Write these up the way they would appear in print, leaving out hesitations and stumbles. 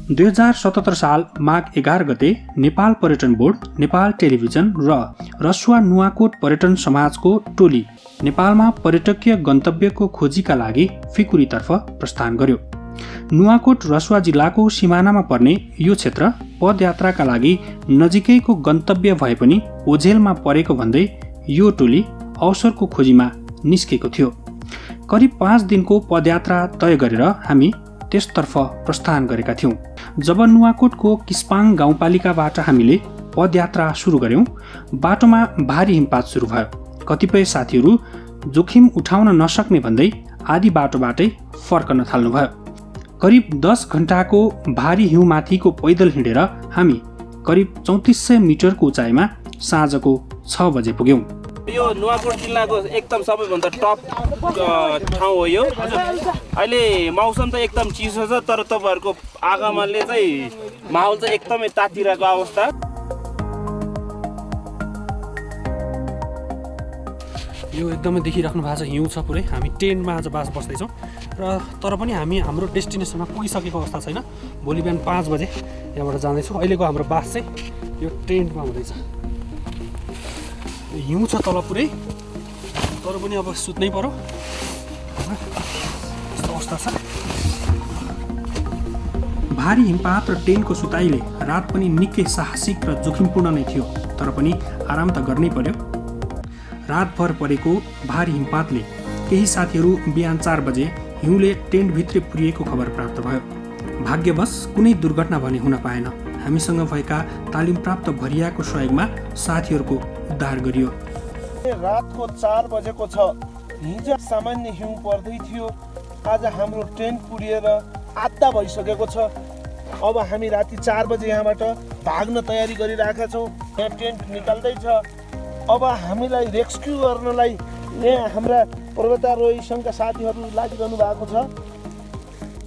2077 साल माघ 11 गते नेपाल पर्यटन बोर्ड, नेपाल टेलिभिजन र रसुवा नुवाकोट पर्यटन समाजको टोली नेपालमा पर्यटकीय गन्तव्यको खोजीका लागि फिकुरीतर्फ प्रस्थान गर्यो। नुवाकोट रसुवा जिल्लाको सिमानामा पर्ने यो क्षेत्र पदयात्राका लागि नजिकैको गन्तव्य भए पनि ओझेलमा परेको भन्दै यो टोली अवसरको खोजीमा निस्केको थियो। करिब 5 दिनको पदयात्रा तय गरेर हामी त्यसतर्फ प्रस्थान गरेका थियौँ। जब नुवाकोटको किस्पाङ गाउँपालिकाबाट हामीले पदयात्रा सुरु गर्यौँ, बाटोमा भारी हिमपात सुरु भयो। कतिपय साथीहरू जोखिम उठाउन नसक्ने भन्दै आधी बाटोबाटै फर्कन थाल्नुभयो। करिब 10 घण्टाको भारी हिउँमाथिको पैदल हिँडेर हामी करिब 3400 मिटरको उचाइमा साँझको 6 बजे पुग्यौँ। यो नुवाकोट जिल्लाको एकदम सबैभन्दा टप ठाउँ हो यो। अहिले मौसम त एकदम चिसो छ, तर तपाईँहरूको आगमनले चाहिँ माहौल चाहिँ एकदमै तातिरहेको अवस्था। यो एकदमै देखिराख्नु भएको छ, हिउँ छ पुरै। हामी टेन्टमा आज बस्दैछौँ र तर पनि हामी हाम्रो डेस्टिनेसनमा पुगिसकेको अवस्था छैन। भोलि बिहान 5 बजे यहाँबाट जाँदैछौँ। अहिलेको हाम्रो बास चाहिँ यो टेन्टमा हुँदैछ। हिउँ छ तल पुरै, तर पनि अब सुत्नै पर्यो, यस्तो अवस्था छ। भारी हिमपात र टेन्टको सुताइले रात पनि निकै साहसिक र जोखिमपूर्ण नै थियो, तर पनि आराम त गर्नै पर्यो। रातभर परेको भारी हिमपातले केही साथीहरू बिहान 4 बजे हिउँले टेन्टभित्रै पुरिएको खबर प्राप्त भयो। भाग्यवश कुनै दुर्घटना भने हुन पाएन। हामीसँग भएका तालिम प्राप्त भरियाको सहयोगमा साथीहरूको उद्धार गरियो। रातको 4 बजेको छ। हिजो सामान्य हिउँ पर्दै थियो, आज हाम्रो टेन्ट पुरिएर आधा भइसकेको छ। अब हामी राति 4 बजे यहाँबाट भाग्न तयारी गरिरहेका छौँ। यहाँ टेन्ट निकाल्दैछ। अब हामीलाई रेस्क्यु गर्नलाई यहाँ हाम्रा पर्वतारोही सङ्घका साथीहरू लागिरहनु भएको छ।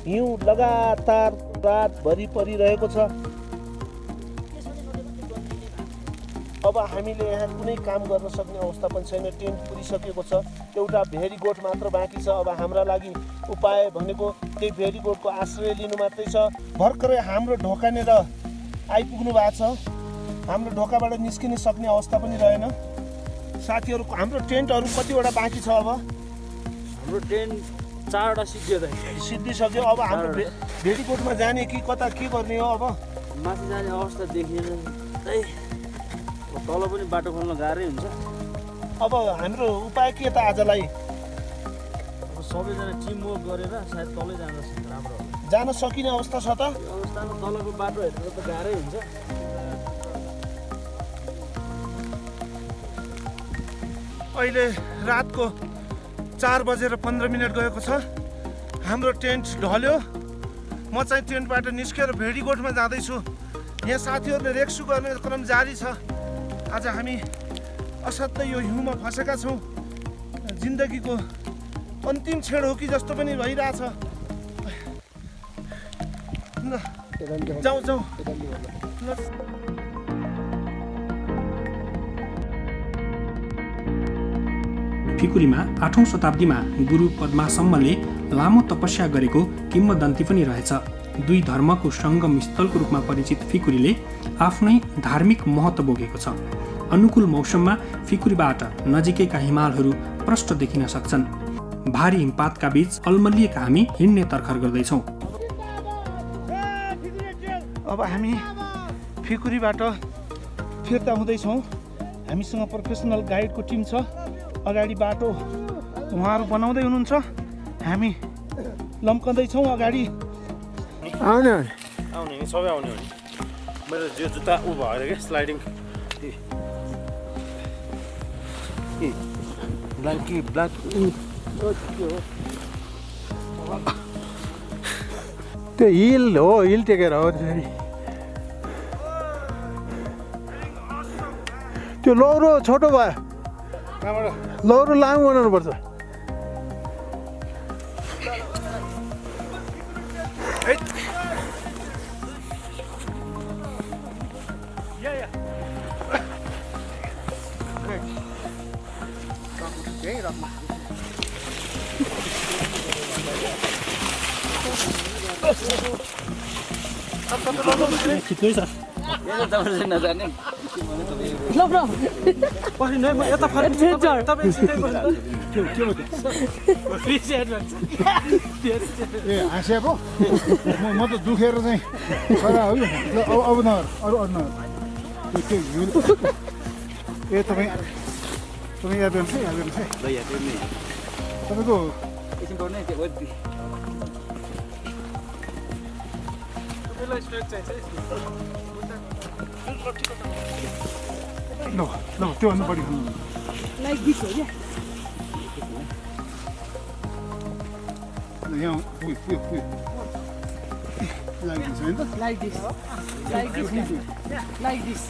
हिउँ लगातार रातभरि परिरहेको छ। अब हामीले यहाँ कुनै काम गर्न सक्ने अवस्था पनि छैन। टेन्ट पुरिसकेको छ, एउटा भेरीगोठ मात्र बाँकी छ। अब हाम्रा लागि उपाय भनेको त्यही भेरीगोठको आश्रय लिनु मात्रै छ। भर्खरै हाम्रो ढोकानेर आइपुग्नु भएको छ। हाम्रो ढोकाबाट निस्किन सक्ने अवस्था पनि रहेन। साथीहरूको हाम्रो टेन्टहरू कतिवटा बाँकी छ? अब हाम्रो टेन्ट 4वटा सिद्धिसक्यो। अब हाम्रो भेरीगोठमा जाने कि कता के गर्ने हो? अब माथि जाने अवस्था देखिएन, तल पनि बाटो खोल्न गाह्रै हुन्छ। अब हाम्रो उपाय के त आजलाई? अब सबैजना टिमवर्क गरेर सायद तलै जाँदा राम्रो हो। जान सकिने अवस्था छ त? यो अवस्थामा तलको बाटो हेरेर त गाह्रै हुन्छ। अहिले रातको 4 बजेर 15 मिनट गएको छ। हाम्रो टेन्ट ढल्यो। म चाहिँ टेन्टबाट निस्केर भेडीगोठमा जाँदैछु। यहाँ साथीहरूले रेस्क्यु गर्ने क्रम जारी छ। आज हामी असाध्यै यो हिउँमा फँसेका छौँ। जिन्दगीको अन्तिम क्षण हो कि जस्तो पनि भइरहेछ। जाउँ। फिकुरीमा 8औं शताब्दीमा गुरु पद्मासम्मले लामो तपस्या गरेको किम्वदन्ती पनि रहेछ। दुई धर्मको सङ्गम स्थलको रूपमा परिचित फिकुरीले आफ्नै धार्मिक महत्त्व बोकेको छ। अनुकूल मौसममा फिकुरीबाट नजिकैका हिमालहरू प्रष्ट देखिन सक्छन्। भारी हिमपातका बीच अल्मलिएका हामी हिँड्ने तर्खर गर्दैछौँ। अब हामी फिकुरीबाट फिर्ता हुँदैछौँ। हामीसँग प्रोफेसनल गाइडको टिम छ। अगाडि बाटो उहाँहरू बनाउँदै हुनुहुन्छ। हामी लम्कँदैछौँ अगाडि। आउने सबै आउने हो नि। मेरो जो जुत्ता ऊ भएर क्या स्लाइडिङ ब्ल्याक त्यो हिल हो, हिल टेकेर हो। त्यो लौरो छोटो भयो, लौरो लामो बनाउनुपर्छ। खिच्दै छ ए हाँस्या पो म त दुखेर चाहिँ खरा हो अब नगर अरू नगर ए तपाईँ याद गर्नुहोस् है तपाईँको ल त्योभन्दा बढी खानु यहाँ पुग्यो लागिदिन्छ होइन त Like this.